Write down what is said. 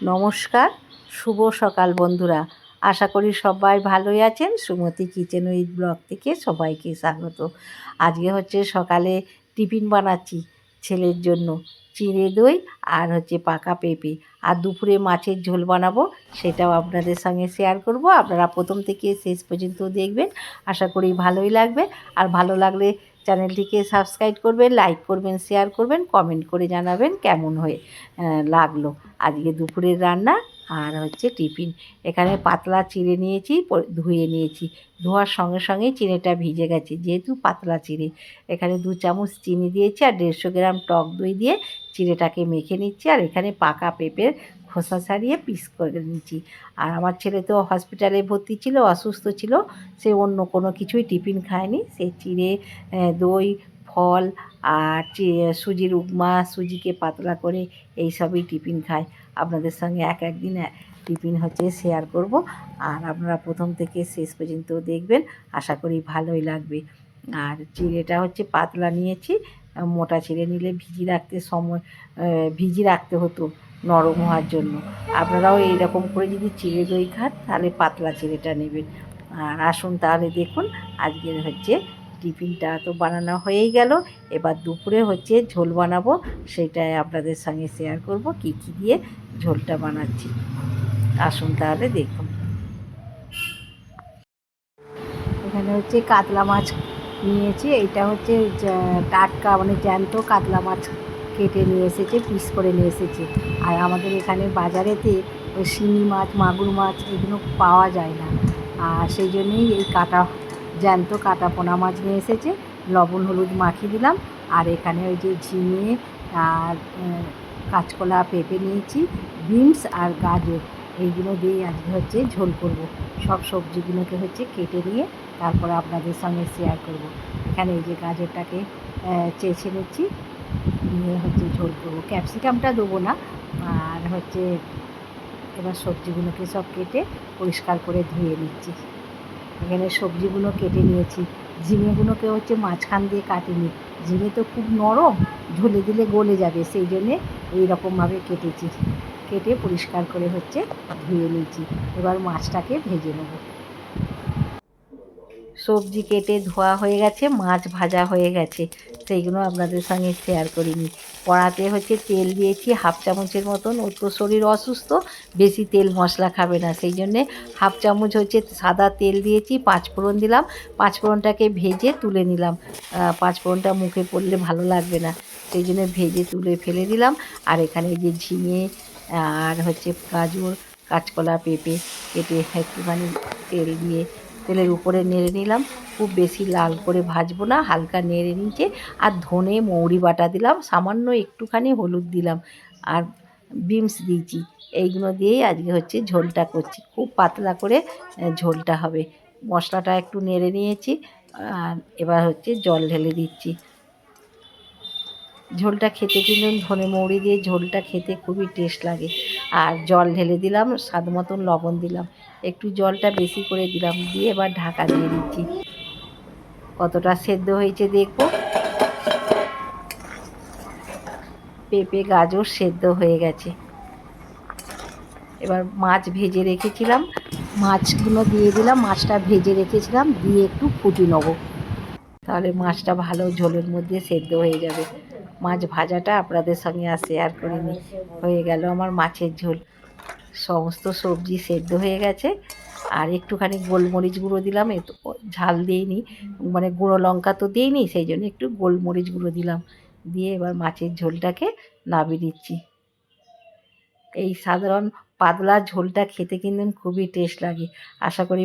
নমস্কার, শুভ সকাল বন্ধুরা। আশা করি সবাই ভালোই আছেন। সুমতি কিচেন উইথ ব্লগ থেকে সবাইকে স্বাগত। আজকে হচ্ছে সকালে টিফিন বানাচ্ছি ছেলের জন্য, চিঁড়ে দই আর হচ্ছে পাকা পেঁপে, আর দুপুরে মাছের ঝোল বানাবো, সেটাও আপনাদের সঙ্গে শেয়ার করব। আপনারা প্রথম থেকে শেষ পর্যন্ত দেখবেন, আশা করি ভালোই লাগবে। আর ভালো লাগলে চ্যানেলটিকে সাবস্ক্রাইব করবেন, লাইক করবেন, শেয়ার করবেন, কমেন্ট করে জানাবেন কেমন লাগলো আজকে দুপুরের রান্না। আর হচ্ছে টিফিন, এখানে পাতলা চিঁড়ে নিয়েছি, ধুয়ে নিয়েছি। ধোয়ার সঙ্গে সঙ্গেই চিঁড়েটা ভিজে গেছে, যেহেতু পাতলা চিঁড়ে। এখানে 2 চামচ চিনি দিয়েছি আর 150 গ্রাম টক দই দিয়ে চিঁড়েটাকে মেখে নিচ্ছি। আর এখানে পাকা পেঁপের খোসা ছাড়িয়ে পিস করে নিচ্ছি। আর আমার ছেলে তো হসপিটালে ভর্তি ছিল, অসুস্থ ছিল, সে অন্য কোনো কিছুই টিফিন খায়নি। সে চিঁড়ে, দই, ফল আর সুজির উপমা, সুজিকে পাতলা করে এই সবই টিফিন খায়। আপনাদের সঙ্গে একদিন টিফিন হচ্ছে শেয়ার করব। আর আপনারা প্রথম থেকে শেষ পর্যন্ত দেখবেন, আশা করি ভালোই লাগবে। আর চিঁড়েটা হচ্ছে পাতলা নিয়েছি, মোটা চিঁড়ে নিলে ভিজিয়ে রাখতে হতো নরম হওয়ার জন্য। আপনারাও এইরকম করে যদি চিঁড়ে দই খান তাহলে পাতলা চিঁড়েটা নেবেন। আর আসুন তাহলে দেখুন, আজকের হচ্ছে টিফিনটা তো বানানো হয়েই গেল। এবার দুপুরে হচ্ছে ঝোল বানাবো, সেটাই আপনাদের সঙ্গে শেয়ার করব, কী কী দিয়ে ঝোলটা বানাচ্ছি। আসুন তাহলে দেখুন। এখানে হচ্ছে কাতলা মাছ নিয়েছি। এইটা হচ্ছে টাটকা, মানে জ্যান্ত কাতলা মাছ কেটে নিয়ে এসেছে, পিস করে নিয়ে এসেছে। আর আমাদের এখানে বাজারেতে ওই শিঙি মাছ, মাগুর মাছ এগুলো পাওয়া যায় না, আর সেই জন্যেই এই জ্যান্ত কাটা পোনা মাছ নিয়ে এসেছে। লবণ হলুদ মাখিয়ে দিলাম। আর এখানে ওই যে ঝিঙে আর কাঁচকলা, পেঁপে নিয়েছি, বিনস আর গাজর, এইগুলো দিয়ে আজকে হচ্ছে ঝোল করব। সব সবজিগুলোকে হচ্ছে কেটে নিয়ে তারপরে আপনাদের সঙ্গে শেয়ার করব। এখানে এই যে গাজরটাকে চেঁচে নিচ্ছি, নিয়ে হচ্ছে ঝোল করবো। ক্যাপসিকামটা দেবো না। আর হচ্ছে এবার সবজিগুলোকে সব কেটে পরিষ্কার করে ধুয়ে নিচ্ছি। এখানে সবজিগুলো কেটে নিয়েছি। ঝিঙেগুলোকে হচ্ছে মাঝখান দিয়ে কাটিনি, ঝিঙে তো খুব নরম, ঝোলে দিলে গলে যাবে, সেই জন্যে এইরকমভাবে কেটেছি। কেটে পরিষ্কার করে হচ্ছে ধুয়ে নিয়েছি। এবার মাছটাকে ভেজে নেব। সবজি কেটে ধোয়া হয়ে গেছে, মাছ ভাজা হয়ে গেছে, সেইগুলো আপনাদের সঙ্গে শেয়ার করিনি। কড়াতে হচ্ছে তেল দিয়েছি 1/2 চামচের মতন। ওর তো শরীর অসুস্থ, বেশি তেল মশলা খাবে না, সেই জন্যে 1/2 চামচ হচ্ছে সাদা তেল দিয়েছি। 5 ফোড়ন দিলাম, 5 ফোড়নটাকে ভেজে তুলে নিলাম। 5 ফোড়নটা মুখে পড়লে ভালো লাগবে না, সেই জন্য ভেজে তুলে ফেলে দিলাম। আর এখানে যে ঝিঙে আর হচ্ছে গাজর, কাঁচকলা, পেঁপে কেটে একটুখানি তেল দিয়ে তেলের উপরে নেড়ে নিলাম। খুব বেশি লাল করে ভাজবো না, হালকা নেড়ে নিচে। আর ধনে মৌরি বাটা দিলাম, সামান্য একটুখানি হলুদ দিলাম, আর বিনস দিয়েছি। এইগুলো দিয়েই আজকে হচ্ছে ঝোলটা করছি, খুব পাতলা করে ঝোলটা হবে। মশলাটা একটু নেড়ে নিয়েছি, আর এবার হচ্ছে জল ঢেলে দিচ্ছি। ঝোলটা খেতে কিন্তু ধনে মৌরি দিয়ে ঝোলটা খেতে খুবই টেস্ট লাগে। আর জল ঢেলে দিলাম, স্বাদ মতন লবণ দিলাম, একটু জলটা বেশি করে দিলাম, দিয়ে এবার ঢাকা দিয়ে দিচ্ছি। কতটা সেদ্ধ হয়েছে দেখব। পেঁপে গাজর সেদ্ধ হয়ে গেছে। এবার মাছ ভেজে রেখেছিলাম, মাছগুলো দিয়ে দিলাম। মাছটা ভেজে রেখেছিলাম, দিয়ে একটু ফুটিয়ে নেবো, তাহলে মাছটা ভালো ঝোলের মধ্যে সেদ্ধ হয়ে যাবে। মাছ ভাজাটা আপনাদের সঙ্গে আর শেয়ার করিনি। হয়ে গেল আমার মাছের ঝোল। সমস্ত সবজি সেদ্ধ হয়ে গেছে। আর একটুখানি গোলমরিচ গুঁড়ো দিলাম, এত ঝাল দিইনি, মানে গুঁড়ো লঙ্কা তো দিইনি, সেই জন্য একটু গোলমরিচ গুঁড়ো দিলাম। দিয়ে এবার মাছের ঝোলটাকে নামিয়ে দিচ্ছি। এই সাধারণ পাতলা ঝোলটা খেতে কিন্তু খুবই টেস্ট লাগে। আশা করি